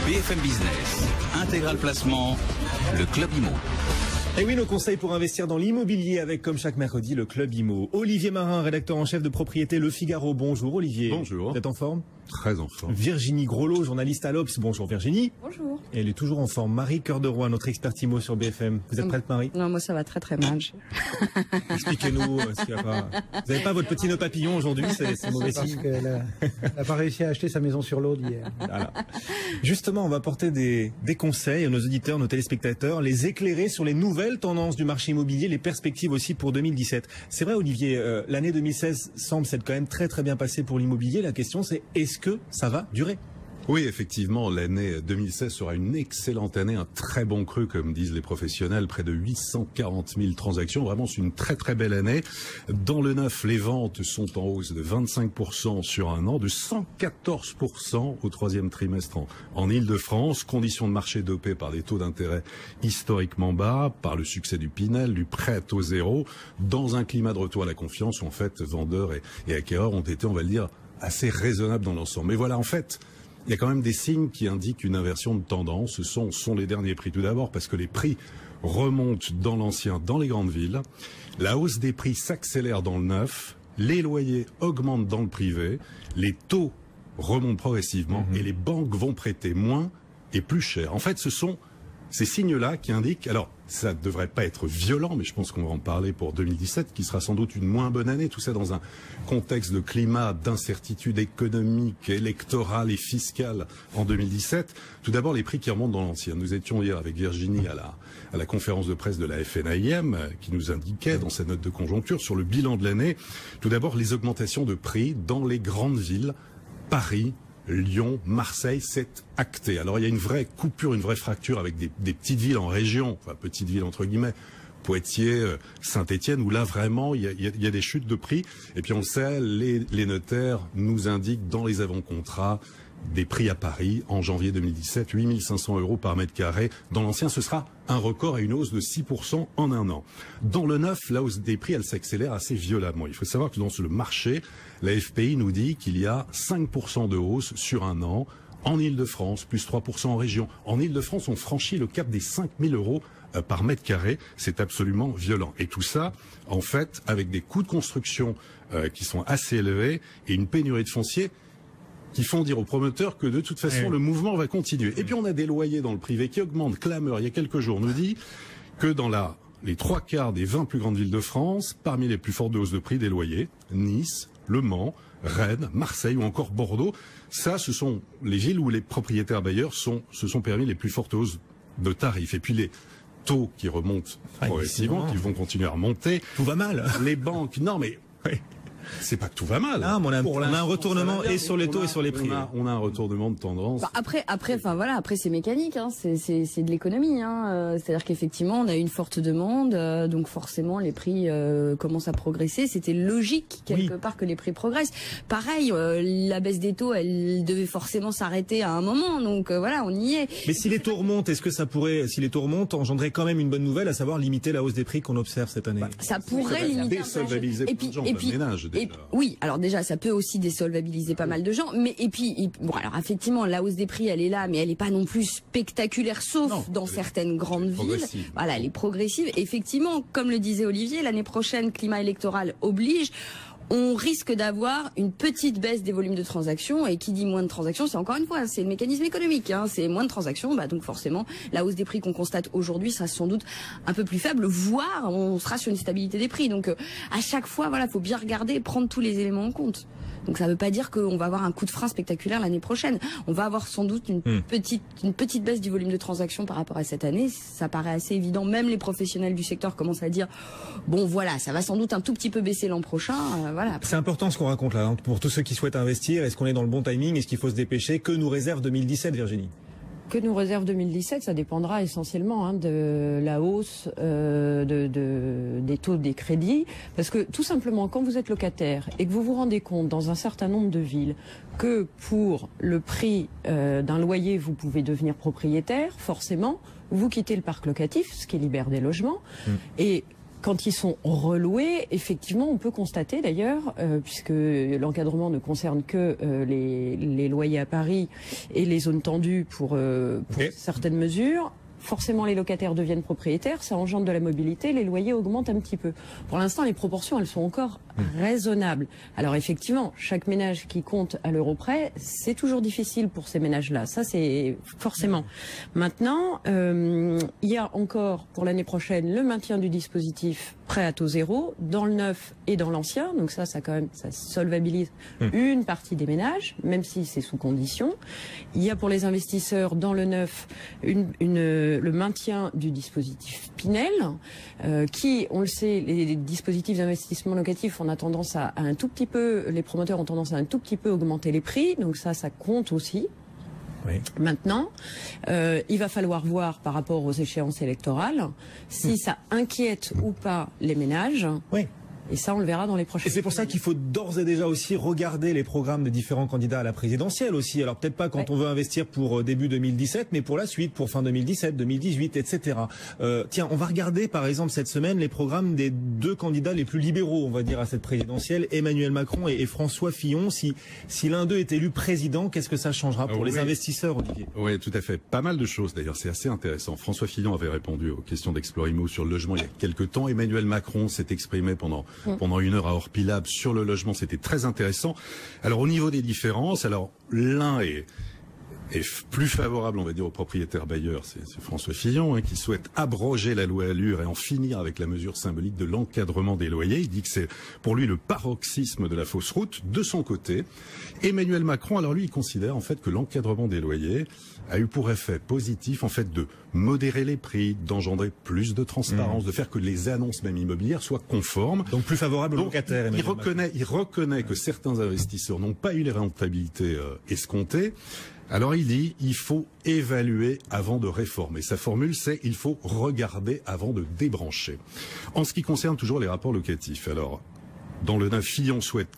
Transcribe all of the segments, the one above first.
BFM Business, Intégral Placement, le Club Imo. Et oui, nos conseils pour investir dans l'immobilier avec, comme chaque mercredi, le Club Imo. Olivier Marin, rédacteur en chef de Propriété Le Figaro. Bonjour Olivier. Bonjour. Vous êtes en forme? Très en forme. Virginie Grolot, journaliste à l'Obs. Bonjour Virginie. Bonjour. Et elle est toujours en forme. Marie Cœur de Roy, notre experte IMO sur BFM. Vous êtes prête Marie? Non, moi ça va très très mal. Expliquez-nous ce qu'il va pas. Vous n'avez pas votre petit nœud papillon aujourd'hui, c'est mauvais signe. Parce qu'elle n'a pas réussi à acheter sa maison sur l'Aude hier. Voilà. Justement, on va apporter des conseils à nos auditeurs, nos téléspectateurs, les éclairer sur les nouvelles tendances du marché immobilier, les perspectives aussi pour 2017. C'est vrai Olivier, l'année 2016 semble s'être quand même très très bien passée pour l'immobilier. La question c'est, est-ce que ça va durer? Oui, effectivement, l'année 2016 sera une excellente année, un très bon cru, comme disent les professionnels, près de 840 000 transactions. Vraiment, c'est une très très belle année. Dans le neuf, les ventes sont en hausse de 25% sur un an, de 114% au troisième trimestre en Île-de-France. Conditions de marché dopées par des taux d'intérêt historiquement bas, par le succès du Pinel, du prêt à taux zéro, dans un climat de retour à la confiance où en fait vendeurs et acquéreurs ont été, on va le dire, assez raisonnables dans l'ensemble. Mais voilà, en fait, il y a quand même des signes qui indiquent une inversion de tendance. Ce sont les derniers prix. Tout d'abord parce que les prix remontent dans l'ancien, dans les grandes villes. La hausse des prix s'accélère dans le neuf. Les loyers augmentent dans le privé. Les taux remontent progressivement et les banques vont prêter moins et plus cher. En fait, ce sont ces signes-là qui indiquent, alors ça ne devrait pas être violent, mais je pense qu'on va en parler pour 2017, qui sera sans doute une moins bonne année, tout ça dans un contexte de climat, d'incertitude économique, électorale et fiscale en 2017. Tout d'abord, les prix qui remontent dans l'ancien. Nous étions hier avec Virginie à la conférence de presse de la FNAIM, qui nous indiquait dans sa note de conjoncture sur le bilan de l'année, tout d'abord les augmentations de prix dans les grandes villes, Paris, Lyon, Marseille, c'est acté. Alors il y a une vraie coupure, une vraie fracture avec des petites villes en région, enfin petites villes entre guillemets, Poitiers, Saint-Étienne, où là vraiment il y a des chutes de prix. Et puis on le sait, les notaires nous indiquent dans les avant-contrats des prix à Paris en janvier 2017, 8 500 € par mètre carré. Dans l'ancien, ce sera un record et une hausse de 6% en un an. Dans le neuf, la hausse des prix, elle s'accélère assez violemment. Il faut savoir que dans le marché, la FPI nous dit qu'il y a 5% de hausse sur un an. En Île-de-France, plus 3% en région. En Île-de-France, on franchit le cap des 5 000 € par mètre carré. C'est absolument violent. Et tout ça, en fait, avec des coûts de construction qui sont assez élevés et une pénurie de foncier qui font dire aux promoteurs que de toute façon le mouvement va continuer. Et puis on a des loyers dans le privé qui augmentent. Clameur, il y a quelques jours, nous dit que dans les 3/4 des 20 plus grandes villes de France, parmi les plus fortes hausses de prix des loyers, Nice, Le Mans, Rennes, Marseille ou encore Bordeaux, ça ce sont les villes où les propriétaires bailleurs se sont permis les plus fortes hausses de tarifs. Et puis les taux qui remontent progressivement, qui vont continuer à remonter. Tout va mal. Les banques, non mais... C'est pas que tout va mal. Ah, on a un retournement et sur les taux et sur les prix. On a un retournement de tendance. Bah après, après c'est mécanique, hein, c'est de l'économie, hein. C'est-à-dire qu'effectivement on a une forte demande, donc forcément les prix commencent à progresser. C'était logique quelque part que les prix progressent. Pareil, la baisse des taux, elle devait forcément s'arrêter à un moment, donc voilà, on y est. Mais si les taux remontent, est-ce que ça pourrait, si les taux remontent, engendrer quand même une bonne nouvelle, à savoir limiter la hausse des prix qu'on observe cette année? Ça pourrait limiter et puis ménages. Oui, alors déjà, ça peut aussi désolvabiliser pas mal de gens, mais bon, alors effectivement, la hausse des prix, elle est là, mais elle n'est pas non plus spectaculaire, sauf dans certaines grandes villes. Voilà, elle est progressive. Effectivement, comme le disait Olivier, l'année prochaine, climat électoral oblige. On risque d'avoir une petite baisse des volumes de transactions, et qui dit moins de transactions, c'est encore une fois, c'est le mécanisme économique, hein, c'est moins de transactions, bah donc forcément la hausse des prix qu'on constate aujourd'hui sera sans doute un peu plus faible, voire on sera sur une stabilité des prix. Donc à chaque fois, voilà, faut bien regarder et prendre tous les éléments en compte. Donc ça ne veut pas dire qu'on va avoir un coup de frein spectaculaire l'année prochaine. On va avoir sans doute une petite baisse du volume de transactions par rapport à cette année. Ça paraît assez évident. Même les professionnels du secteur commencent à dire bon voilà, ça va sans doute un tout petit peu baisser l'an prochain. Voilà. C'est important ce qu'on raconte là, hein, pour tous ceux qui souhaitent investir. Est-ce qu'on est dans le bon timing? Est-ce qu'il faut se dépêcher? Que nous réserve 2017, Virginie? Que nous réserve 2017, ça dépendra essentiellement de la hausse des taux des crédits. Parce que tout simplement, quand vous êtes locataire et que vous vous rendez compte dans un certain nombre de villes que pour le prix d'un loyer, vous pouvez devenir propriétaire, forcément, vous quittez le parc locatif, ce qui libère des logements. Et Quand ils sont reloués, effectivement, on peut constater d'ailleurs, puisque l'encadrement ne concerne que les loyers à Paris et les zones tendues pour certaines mesures. Forcément, les locataires deviennent propriétaires, ça engendre de la mobilité, les loyers augmentent un petit peu. Pour l'instant, les proportions, elles sont encore raisonnables. Alors effectivement, chaque ménage qui compte à l'euro près, c'est toujours difficile pour ces ménages-là. Ça, c'est forcément. Maintenant, il y a encore pour l'année prochaine le maintien du dispositif prêt à taux zéro dans le neuf et dans l'ancien. Donc ça quand même, ça solvabilise une partie des ménages, même si c'est sous condition. Il y a pour les investisseurs dans le neuf le maintien du dispositif Pinel, qui, on le sait, les dispositifs d'investissement locatif, on a tendance à un tout petit peu, les promoteurs ont tendance à un tout petit peu augmenter les prix, donc ça compte aussi. Oui. Maintenant, il va falloir voir par rapport aux échéances électorales si ça inquiète ou pas les ménages. Oui. Et ça, on le verra dans les prochaines. Et c'est pour ça qu'il faut d'ores et déjà aussi regarder les programmes des différents candidats à la présidentielle aussi. Alors peut-être pas quand on veut investir pour début 2017, mais pour la suite, pour fin 2017, 2018, etc. Tiens, on va regarder par exemple cette semaine les programmes des deux candidats les plus libéraux, on va dire, à cette présidentielle, Emmanuel Macron et François Fillon. Si l'un d'eux est élu président, qu'est-ce que ça changera pour les investisseurs, Olivier? Oui, tout à fait. Pas mal de choses d'ailleurs, c'est assez intéressant. François Fillon avait répondu aux questions d'Explorimo sur le logement il y a quelques temps. Emmanuel Macron s'est exprimé pendant 1 heure à Orpilab sur le logement, c'était très intéressant. Alors au niveau des différences, alors l'un est plus favorable, on va dire, aux propriétaires bailleurs, c'est François Fillon, qui souhaite abroger la loi Allure et en finir avec la mesure symbolique de l'encadrement des loyers. Il dit que c'est pour lui le paroxysme de la fausse route. De son côté, Emmanuel Macron, alors lui, il considère en fait que l'encadrement des loyers a eu pour effet positif en fait de modérer les prix, d'engendrer plus de transparence, de faire que les annonces même immobilières soient conformes. Donc plus favorable aux locataires. Il reconnaît que certains investisseurs n'ont pas eu les rentabilités escomptées. Alors il dit, il faut évaluer avant de réformer. Sa formule, c'est il faut regarder avant de débrancher. En ce qui concerne toujours les rapports locatifs, alors dans le neuf, Fillon souhaite,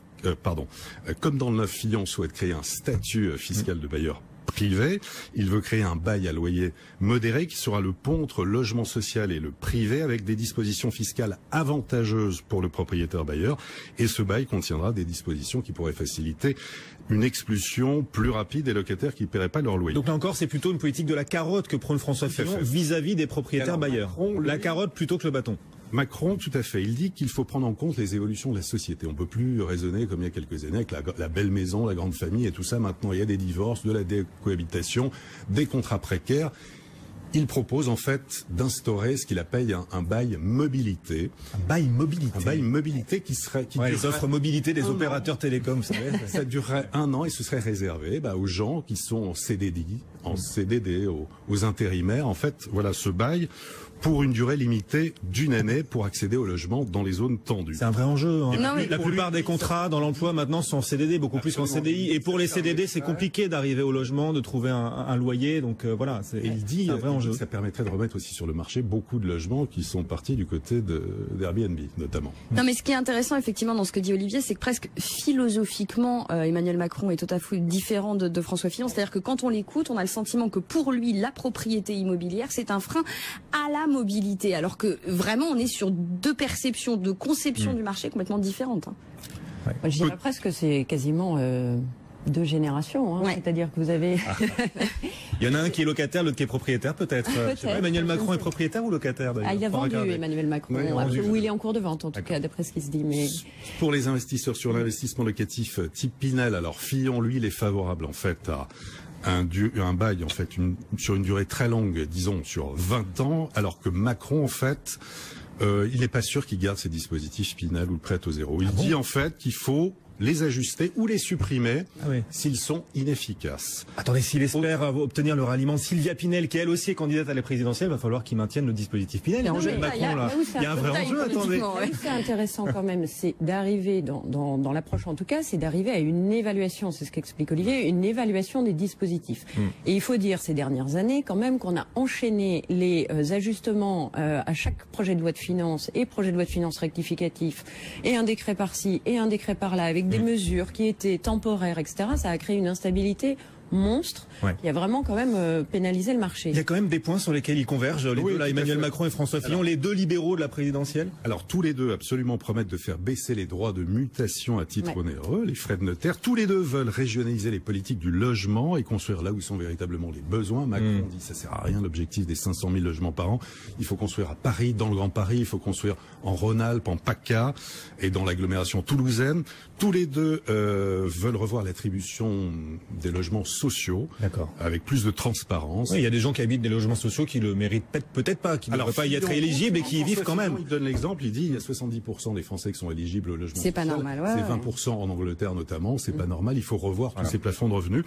comme dans le neuf, Fillon souhaite créer un statut fiscal de bailleur privé. Il veut créer un bail à loyer modéré qui sera le pont entre logement social et le privé avec des dispositions fiscales avantageuses pour le propriétaire bailleur. Et ce bail contiendra des dispositions qui pourraient faciliter une expulsion plus rapide des locataires qui ne paieraient pas leur loyer. Donc là encore, c'est plutôt une politique de la carotte que prône François Fillon vis-à-vis des propriétaires bailleurs. Macron, la carotte plutôt que le bâton. Macron, tout à fait. Il dit qu'il faut prendre en compte les évolutions de la société. On ne peut plus raisonner comme il y a quelques années avec la belle maison, la grande famille et tout ça. Maintenant, il y a des divorces, de la décohabitation, des contrats précaires. Il propose en fait d'instaurer ce qu'il appelle un bail mobilité. Un bail mobilité. Un bail mobilité qui serait... les offres mobilité des opérateurs télécoms, vous savez. Ça durerait 1 an et ce serait réservé aux gens qui sont en CDD, aux intérimaires. En fait, voilà ce bail pour une durée limitée d'1 année pour accéder au logement dans les zones tendues. C'est un vrai enjeu. La plupart des contrats dans l'emploi maintenant sont en CDD, beaucoup plus qu'en CDI. Et pour les CDD, c'est compliqué d'arriver au logement, de trouver un loyer. Donc voilà, il dit un vrai enjeu. Ça permettrait de remettre aussi sur le marché beaucoup de logements qui sont partis du côté d'Airbnb, notamment. Non, mais ce qui est intéressant effectivement dans ce que dit Olivier, c'est que presque philosophiquement, Emmanuel Macron est tout à fait différent de François Fillon. C'est-à-dire que quand on l'écoute, on a le sentiment que pour lui, la propriété immobilière, c'est un frein à la mobilité, alors que vraiment on est sur deux perceptions, deux conceptions du marché complètement différentes. Je dirais presque que c'est quasiment 2 générations, c'est-à-dire que vous avez... Il y en a un qui est locataire, l'autre qui est propriétaire peut-être. Emmanuel Macron est propriétaire ou locataire d'ailleurs? Il a vendu Emmanuel Macron, ou il est en cours de vente en tout cas, d'après ce qui se dit. Mais... Pour les investisseurs sur l'investissement locatif type Pinel, alors Fillon, lui, il est favorable en fait à un bail en fait sur une durée très longue, disons sur 20 ans, alors que Macron en fait il n'est pas sûr qu'il garde ces dispositifs Pinel ou le prêt au zéro. Il dit en fait qu'il faut les ajuster ou les supprimer s'ils sont inefficaces. Attendez, s'il espère obtenir le ralliement de Sylvia Pinel, qui elle aussi est candidate à la présidentielle, il va falloir qu'il maintienne le dispositif Pinel. Il y a un vrai enjeu, attendez. C'est intéressant quand même, c'est d'arriver dans l'approche en tout cas, c'est d'arriver à une évaluation, c'est ce qu'explique Olivier, une évaluation des dispositifs. Et il faut dire ces dernières années quand même qu'on a enchaîné les ajustements à chaque projet de loi de finances et projet de loi de finances rectificatif et un décret par-ci et un décret par-là avec des mesures qui étaient temporaires, etc. Ça a créé une instabilité monstre qui a vraiment quand même pénalisé le marché. Il y a quand même des points sur lesquels ils convergent, les deux là, Emmanuel Macron et François Fillon, les deux libéraux de la présidentielle. Alors tous les deux absolument promettent de faire baisser les droits de mutation à titre onéreux, les frais de notaire. Tous les deux veulent régionaliser les politiques du logement et construire là où sont véritablement les besoins. Macron dit ça sert à rien l'objectif des 500 000 logements par an. Il faut construire à Paris, dans le Grand Paris, il faut construire en Rhône-Alpes, en PACA et dans l'agglomération toulousaine. Tous les deux veulent revoir l'attribution des logements sociaux avec plus de transparence. Oui, il y a des gens qui habitent des logements sociaux qui le méritent peut-être pas, qui ne devraient pas y être éligibles et qui y vivent quand même. Il donne l'exemple, il dit il y a 70% des Français qui sont éligibles au logement social. C'est pas normal. C'est 20% en Angleterre notamment. C'est pas normal. Il faut revoir tous ces plafonds de revenus.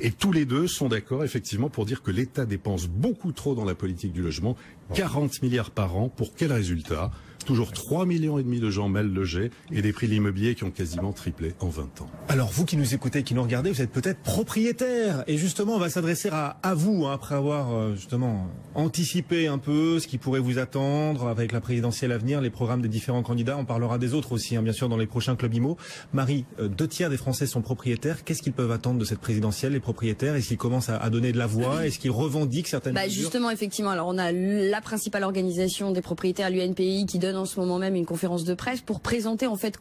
Et tous les deux sont d'accord effectivement pour dire que l'État dépense beaucoup trop dans la politique du logement. 40 milliards par an. Pour quel résultat? Toujours 3,5 millions de gens mal logés et des prix de l'immobilier qui ont quasiment triplé en 20 ans. Alors vous qui nous écoutez, qui nous regardez, vous êtes peut-être propriétaire. Et justement, on va s'adresser à vous, après avoir justement anticipé un peu ce qui pourrait vous attendre avec la présidentielle à venir, les programmes des différents candidats. On parlera des autres aussi, bien sûr, dans les prochains clubs IMO. Marie, 2/3 des Français sont propriétaires. Qu'est-ce qu'ils peuvent attendre de cette présidentielle, les propriétaires? Est-ce qu'ils commencent à donner de la voix? Est-ce qu'ils revendiquent certaines mesures? Justement, effectivement. Alors on a la principale organisation des propriétaires, l'UNPI, qui donne en ce moment même une conférence de presse pour présenter en fait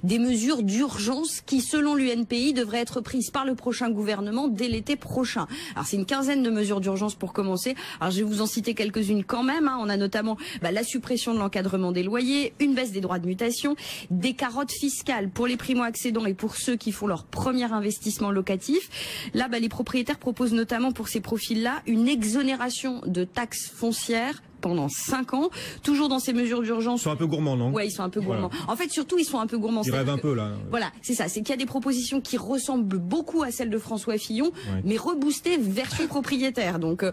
des mesures d'urgence qui, selon l'UNPI, devraient être prises par le prochain gouvernement dès l'été prochain. Alors c'est une quinzaine de mesures d'urgence pour commencer. Alors je vais vous en citer quelques-unes quand même. On a notamment la suppression de l'encadrement des loyers, une baisse des droits de mutation, des carottes fiscales pour les primo-accédants et pour ceux qui font leur premier investissement locatif. Là, les propriétaires proposent notamment pour ces profils-là une exonération de taxes foncières pendant 5 ans, toujours dans ces mesures d'urgence. Ils sont un peu gourmands, non? Ouais, ils sont un peu gourmands. En fait, surtout, ils sont un peu gourmands. Ils rêvent un peu, là. Voilà, c'est ça. C'est qu'il y a des propositions qui ressemblent beaucoup à celles de François Fillon, mais reboostées version propriétaire. Donc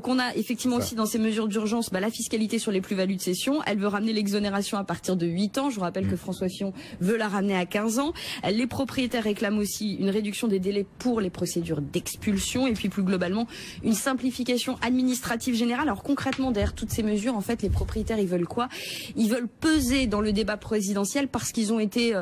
on a effectivement aussi dans ces mesures d'urgence, la fiscalité sur les plus-values de cession. Elle veut ramener l'exonération à partir de 8 ans. Je vous rappelle que François Fillon veut la ramener à 15 ans. Les propriétaires réclament aussi une réduction des délais pour les procédures d'expulsion et puis plus globalement, une simplification administrative générale. Alors concrètement, derrière toutes ces mesures, en fait, les propriétaires, ils veulent quoi? Ils veulent peser dans le débat présidentiel parce qu'ils ont été,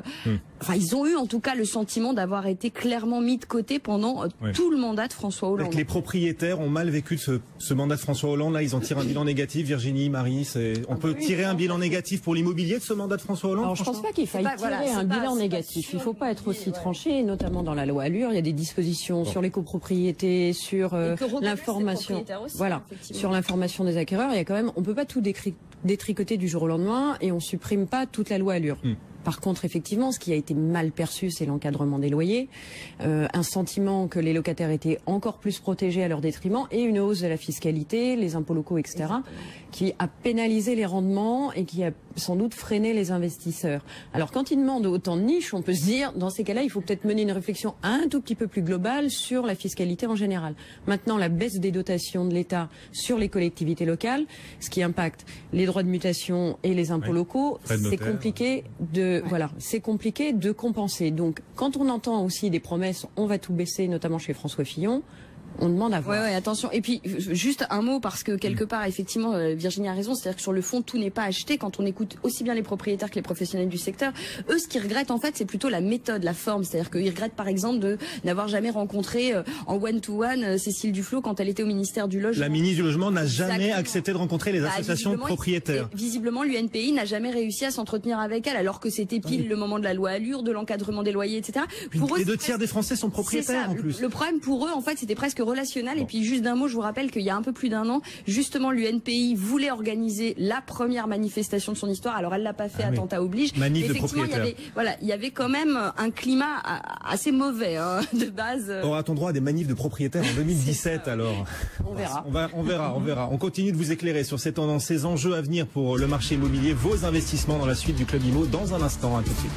ils ont eu en tout cas le sentiment d'avoir été clairement mis de côté pendant tout le mandat de François Hollande. Les propriétaires ont mal vécu ce mandat de François Hollande. Là, ils en tirent un bilan négatif. Virginie, Marie, on peut tirer un bilan négatif pour l'immobilier de ce mandat de François Hollande? Alors, je pense pas qu'il faille tirer un bilan négatif. Il faut pas être aussi tranché, notamment dans la loi Allure. Il y a des dispositions sur les copropriétés, sur l'information. Voilà, sur l'information des acquéreurs. Il y a quand même, on peut pas tout détricoter du jour au lendemain et on supprime pas toute la loi Allure. Par contre, effectivement, ce qui a été mal perçu, c'est l'encadrement des loyers, un sentiment que les locataires étaient encore plus protégés à leur détriment et une hausse de la fiscalité, les impôts locaux, etc., qui a pénalisé les rendements et qui a sans doute freiné les investisseurs. Alors, quand ils demandent autant de niches, on peut se dire, dans ces cas-là, il faut peut-être mener une réflexion un tout petit peu plus globale sur la fiscalité en général. Maintenant, la baisse des dotations de l'État sur les collectivités locales, ce qui impacte les droits de mutation et les impôts locaux, c'est compliqué c'est compliqué de compenser. Donc, quand on entend aussi des promesses, on va tout baisser, notamment chez François Fillon, on demande à voir. Ouais, attention. Et puis, juste un mot, parce que quelque part, effectivement, Virginie a raison, c'est-à-dire que sur le fond, tout n'est pas acheté. Quand on écoute aussi bien les propriétaires que les professionnels du secteur, eux, ce qu'ils regrettent, en fait, c'est plutôt la méthode, la forme. C'est-à-dire qu'ils regrettent, par exemple, de n'avoir jamais rencontré en one-to-one Cécile Duflot quand elle était au ministère du Logement. La ministre du Logement n'a jamais accepté de rencontrer les associations de propriétaires. Visiblement, l'UNPI n'a jamais réussi à s'entretenir avec elle, alors que c'était pile le moment de la loi Allure, de l'encadrement des loyers, etc. Pour eux, les 2/3 des Français sont propriétaires, en plus. Le problème pour eux, en fait, c'était presque relationnel. Et puis, juste d'un mot, je vous rappelle qu'il y a un peu plus d'un an, justement, l'UNPI voulait organiser la première manifestation de son histoire. Alors, elle l'a pas fait, attentat oblige. Manif de propriétaires. Il y avait quand même un climat assez mauvais, de base. Aura-t-on droit à des manifs de propriétaires en 2017, alors? On verra. On verra. On continue de vous éclairer sur ces tendances, ces enjeux à venir pour le marché immobilier, vos investissements dans la suite du Club IMO dans un instant. À tout de suite.